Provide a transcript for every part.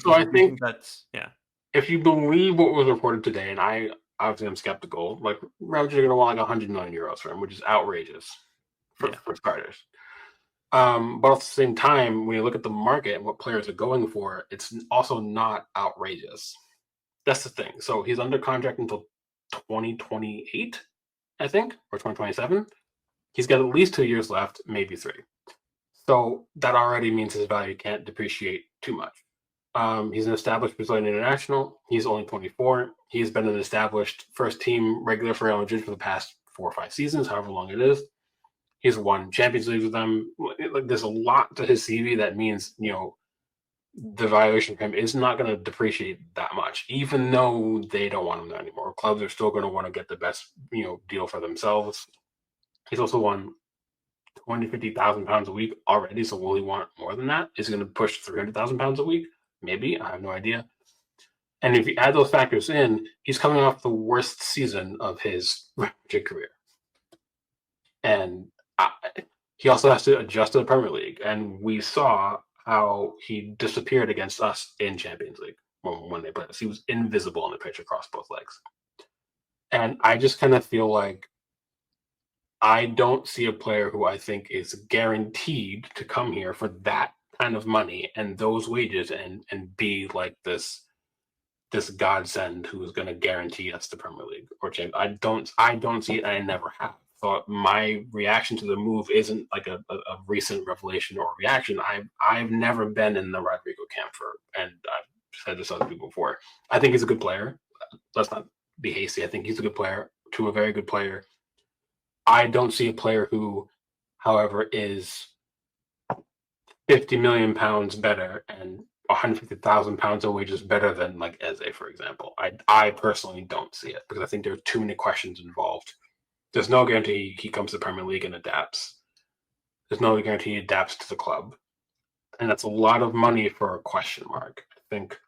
So Because I I do think think that's yeah. if you believe what was reported today, and I obviously am skeptical, like Real Madrid are going to want like 100 million euros for him, which is outrageous Yeah. for starters. But at the same time, when you look at the market and what players are going for, it's also not outrageous. That's the thing. So he's under contract until 2028, I think, or 2027. He's got at least 2 years left, maybe three. So that already means his value can't depreciate too much. He's an established Brazilian international. He's only 24. He's been an established first team regular for Real Madrid for the past 4 or 5 seasons, however long it is. He's won Champions League with them. Like, there's a lot to his CV that means the valuation for him is not going to depreciate that much, even though they don't want him there anymore. Clubs are still going to want to get the best deal for themselves. He's also won 250,000 pounds a week already. So will he want more than that? Is he going to push 300,000 pounds a week? Maybe. I have no idea. And if you add those factors in, he's coming off the worst season of his career. And I, he also has to adjust to the Premier League. And we saw how he disappeared against us in Champions League when they played us. He was invisible on the pitch across both legs. And I just kind of feel like I don't see a player who I think is guaranteed to come here for that kind of money and those wages and be like this godsend who is going to guarantee us the Premier League or champ. I don't see it. And I never have. So my reaction to the move isn't like a recent revelation or reaction. I've never been in the Rodrygo camp and I've said this to other people before. I think he's a good player. Let's not be hasty. I think he's a good player, to a very good player. I don't see a player who, however, is 50 million pounds better and 150,000 pounds of wages better than like Eze, for example. I personally don't see it because I think there are too many questions involved. There's no guarantee he comes to the Premier League and adapts. There's no guarantee he adapts to the club. And that's a lot of money for a question mark, I think.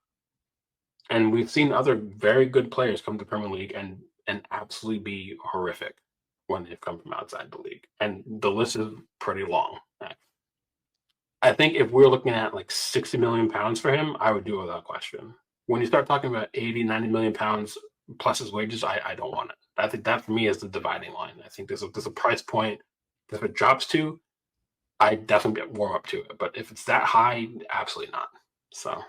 And we've seen other very good players come to the Premier League and absolutely be horrific when they've come from outside the league. And the list is pretty long. I think if we're looking at like 60 million pounds for him, I would do it without question. When you start talking about 80, 90 million pounds plus his wages, I don't want it. I think that for me is the dividing line. I think there's a price point. If it drops to, I definitely get warm up to it. But if it's that high, absolutely not. So